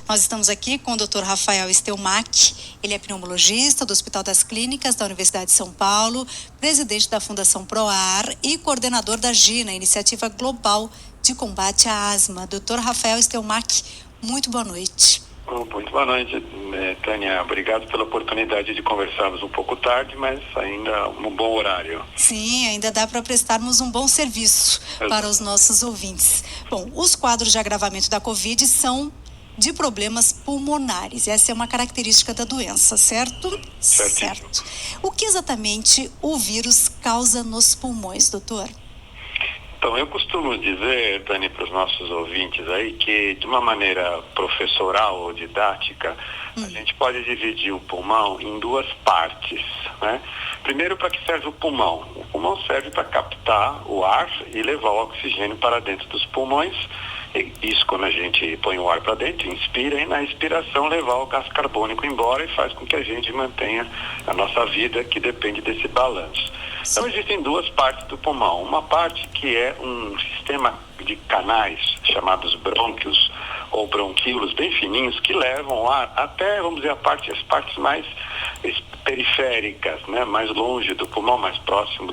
Nós estamos aqui com o Dr. Rafael Stelmach, ele é pneumologista do Hospital das Clínicas da Universidade de São Paulo, presidente da Fundação ProAR e coordenador da GINA, Iniciativa Global de Combate à Asma. Dr. Rafael Stelmach, muito boa noite. Muito boa noite, Tânia. Obrigado pela oportunidade de conversarmos um pouco tarde, mas ainda um bom horário. Sim, ainda dá para prestarmos um bom serviço para os nossos ouvintes. Bom, os quadros de agravamento da Covid são de problemas pulmonares. Essa é uma característica da doença, certo? Certo. O que exatamente o vírus causa nos pulmões, doutor? Então, eu costumo dizer, Dani, para os nossos ouvintes aí, que de uma maneira professoral ou didática, a gente pode dividir o pulmão em duas partes, né? Primeiro, para que serve o pulmão? O pulmão serve para captar o ar e levar o oxigênio para dentro dos pulmões. E isso quando a gente põe o ar para dentro, inspira, e na expiração levar o gás carbônico embora e faz com que a gente mantenha a nossa vida, que depende desse balanço. Então existem duas partes do pulmão. Uma parte que é um sistema de canais chamados brônquios ou bronquíolos bem fininhos que levam o ar até, vamos dizer, as partes mais periféricas, né, mais longe do pulmão, mais próximo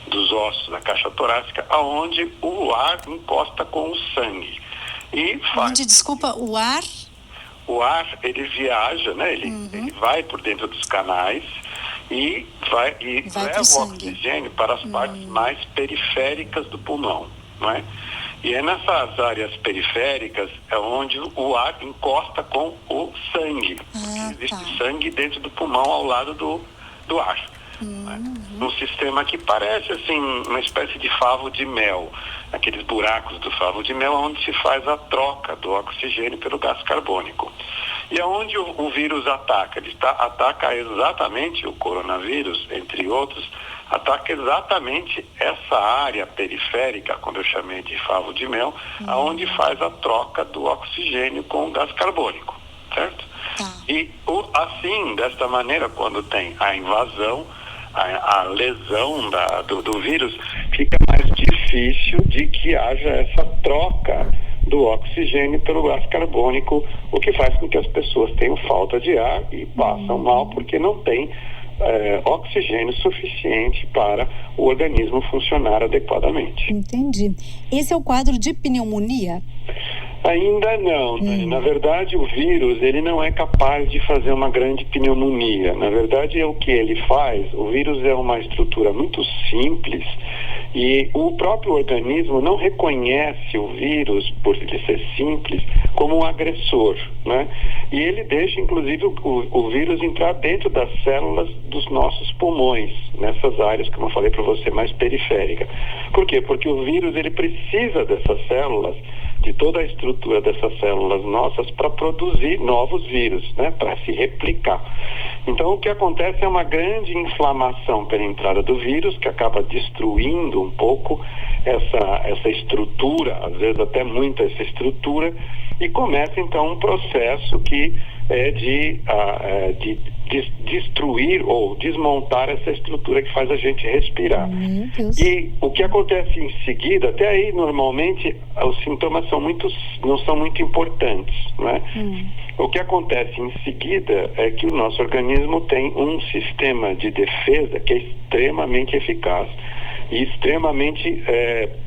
dos ossos, da caixa torácica, aonde o ar encosta com o sangue. Desculpa, o ar? O ar, ele viaja, né, ele vai por dentro dos canais e leva o oxigênio para as partes mais periféricas do pulmão, não é? E é nessas áreas periféricas é onde o ar encosta com o sangue. Existe sangue dentro do pulmão ao lado do ar. Um sistema que parece assim uma espécie de favo de mel, aqueles buracos do favo de mel onde se faz a troca do oxigênio pelo gás carbônico. E aonde o vírus ataca? Ele ataca exatamente o coronavírus, entre outros, ataca exatamente essa área periférica, como eu chamei de favo de mel, aonde faz a troca do oxigênio com o gás carbônico, certo? E assim, desta maneira, quando tem a invasão, a lesão do vírus, fica mais difícil de que haja essa troca do oxigênio pelo gás carbônico, o que faz com que as pessoas tenham falta de ar e passam mal porque não tem oxigênio suficiente para o organismo funcionar adequadamente. Entendi. Esse é o quadro de pneumonia? Ainda não. Na verdade, o vírus, ele não é capaz de fazer uma grande pneumonia. Na verdade, é o que ele faz. O vírus é uma estrutura muito simples e o próprio organismo não reconhece o vírus, por ele ser simples, como um agressor, né? E ele deixa, inclusive, o vírus entrar dentro das células dos nossos pulmões, nessas áreas, como eu falei para você, mais periférica. Por quê? Porque o vírus, ele precisa dessas células, de toda a estrutura dessas células nossas para produzir novos vírus, né, para se replicar. Então, o que acontece é uma grande inflamação pela entrada do vírus, que acaba destruindo um pouco essa estrutura, às vezes até muito essa estrutura, e começa então um processo que é de destruir ou desmontar essa estrutura que faz a gente respirar. E o que acontece em seguida, até aí normalmente os sintomas não são muito importantes, né? O que acontece em seguida é que o nosso organismo tem um sistema de defesa que é extremamente eficaz e extremamente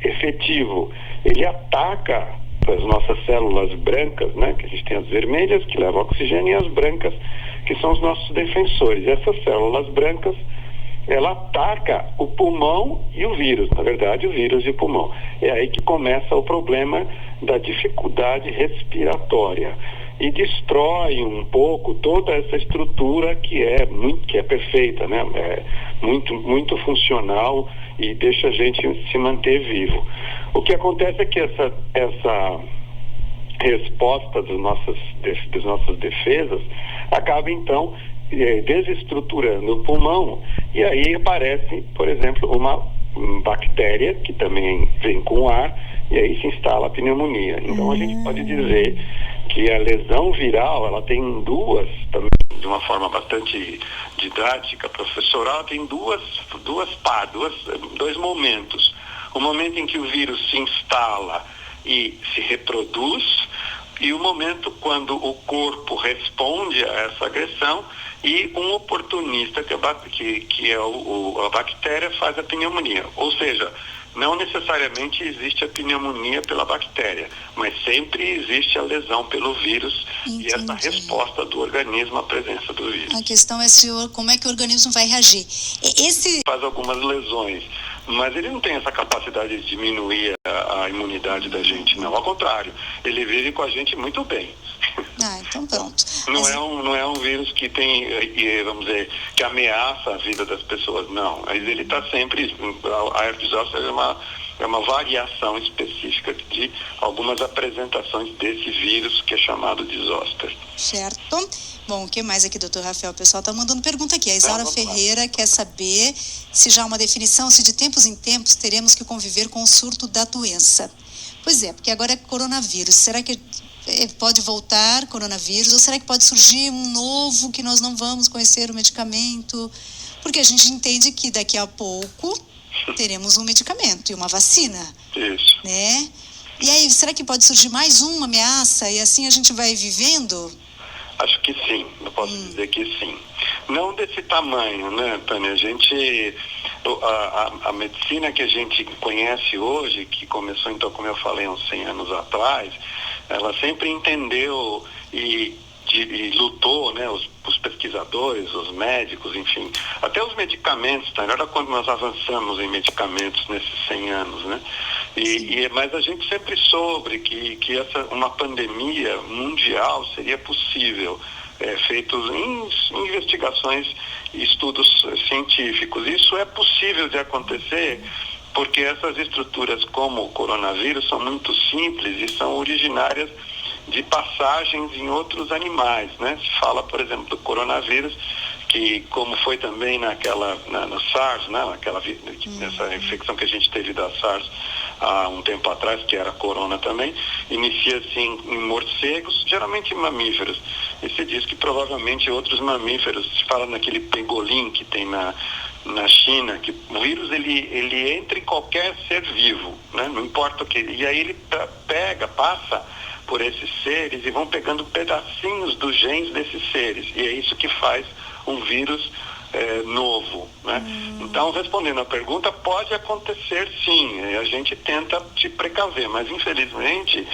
efetivo. Ele ataca as nossas células brancas, né, que a gente tem as vermelhas, que levam oxigênio, e as brancas, que são os nossos defensores. Essas células brancas, ela ataca o pulmão e o vírus, na verdade, o vírus e o pulmão. É aí que começa o problema da dificuldade respiratória. E destrói um pouco toda essa estrutura que é perfeita, né? É muito funcional e deixa a gente se manter vivo. O que acontece é que essa resposta das nossas defesas acaba então desestruturando o pulmão, e aí aparece, por exemplo, uma bactéria que também vem com o ar, e aí se instala a pneumonia. Então a gente pode dizer que a lesão viral, ela tem também de uma forma bastante didática, professoral, tem dois momentos. O momento em que o vírus se instala e se reproduz, e o momento quando o corpo responde a essa agressão e um oportunista, que é a bactéria, faz a pneumonia. Ou seja, não necessariamente existe a pneumonia pela bactéria, mas sempre existe a lesão pelo vírus. Entendi. E essa resposta do organismo à presença do vírus. A questão é como é que o organismo vai reagir. Faz algumas lesões, mas ele não tem essa capacidade de diminuir a imunidade da gente, não. Ao contrário, ele vive com a gente muito bem. Então pronto. Não é um vírus que tem, vamos dizer, que ameaça a vida das pessoas, não. Mas ele está sempre, a herpes zoster é uma variação específica de algumas apresentações desse vírus que é chamado de zoster. Certo. Bom, o que mais aqui, doutor Rafael? O pessoal está mandando pergunta aqui. A Isaura Ferreira quer saber se já há uma definição, se de tempos em tempos teremos que conviver com o surto da doença. Pois é, porque agora é coronavírus. Será que pode voltar coronavírus ou será que pode surgir um novo que nós não vamos conhecer o medicamento? Porque a gente entende que daqui a pouco teremos um medicamento e uma vacina. Isso. Né? E aí, será que pode surgir mais uma ameaça e assim a gente vai vivendo? Acho que sim, eu posso dizer que sim. Não desse tamanho, né, Tânia? A medicina que a gente conhece hoje, que começou, então, como eu falei, uns 100 anos atrás, ela sempre entendeu e lutou, né, os pesquisadores, os médicos, enfim, até os medicamentos, tá? Olha quando nós avançamos em medicamentos nesses 100 anos, né? Mas a gente sempre soube que uma pandemia mundial seria possível, feitos em investigações e estudos científicos. Isso é possível de acontecer porque essas estruturas como o coronavírus são muito simples e são originárias de passagens em outros animais, né? Se fala, por exemplo, do coronavírus, que como foi também na SARS, né? Nessa infecção que a gente teve da SARS há um tempo atrás, que era corona também, inicia-se em morcegos, geralmente mamíferos. E se diz que provavelmente outros mamíferos, se fala naquele pangolim que tem na China, que o vírus ele entra em qualquer ser vivo, né? Não importa o que, e aí ele passa por esses seres e vão pegando pedacinhos dos genes desses seres, e é isso que faz um vírus novo, né? Então, respondendo a pergunta, pode acontecer sim, a gente tenta se precaver, mas infelizmente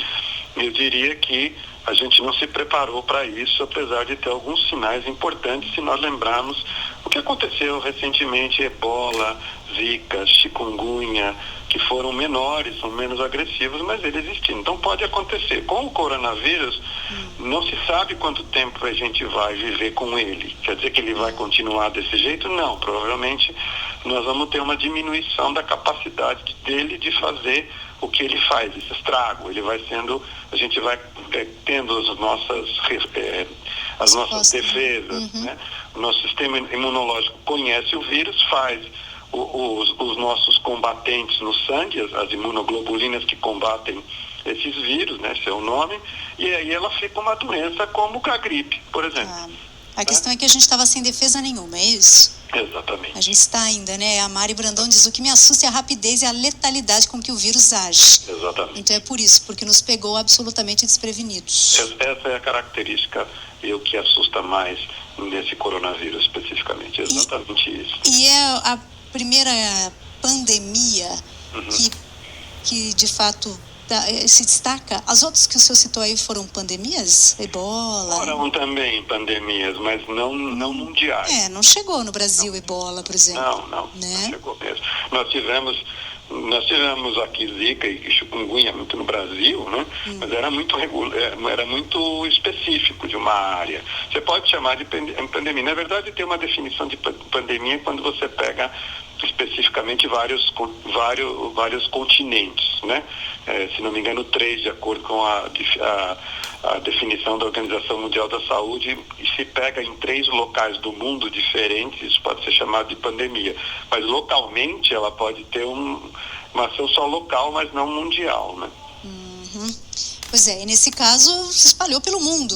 eu diria que a gente não se preparou para isso, apesar de ter alguns sinais importantes, se nós lembrarmos o que aconteceu recentemente, ebola, zika, chikungunya, que foram menores, são menos agressivos, mas eles existem. Então pode acontecer. Com o coronavírus, não se sabe quanto tempo a gente vai viver com ele. Quer dizer que ele vai continuar desse jeito? Não, provavelmente nós vamos ter uma diminuição da capacidade dele de fazer o que ele faz, esse estrago. Ele vai sendo, a gente vai tendo as nossas defesas, né? O nosso sistema imunológico conhece o vírus, faz os nossos combatentes no sangue, as imunoglobulinas que combatem esses vírus, né, esse é o nome, e aí ela fica uma doença como a gripe, por exemplo. A questão é que a gente estava sem defesa nenhuma, é isso? Exatamente. A gente está ainda, né? A Mari Brandão diz: o que me assusta é a rapidez e a letalidade com que o vírus age. Exatamente. Então é por isso, porque nos pegou absolutamente desprevenidos. Essa é a característica e o que assusta mais nesse coronavírus especificamente, exatamente isso. E é a primeira pandemia que de fato se destaca. As outras que o senhor citou aí foram pandemias? Ebola? Foram também pandemias, mas não mundiais. Não chegou no Brasil ebola, por exemplo. Não chegou mesmo. Nós tivemos aqui zika e chikungunya muito no Brasil, né? Mas era muito específico de uma área. Você pode chamar de pandemia. Na verdade, tem uma definição de pandemia quando você pega especificamente vários continentes, né? Se não me engano, 3, de acordo com a definição da Organização Mundial da Saúde, e se pega em 3 locais do mundo diferentes, isso pode ser chamado de pandemia. Mas localmente ela pode ter uma ação só local, mas não mundial, né? Pois é, e nesse caso se espalhou pelo mundo.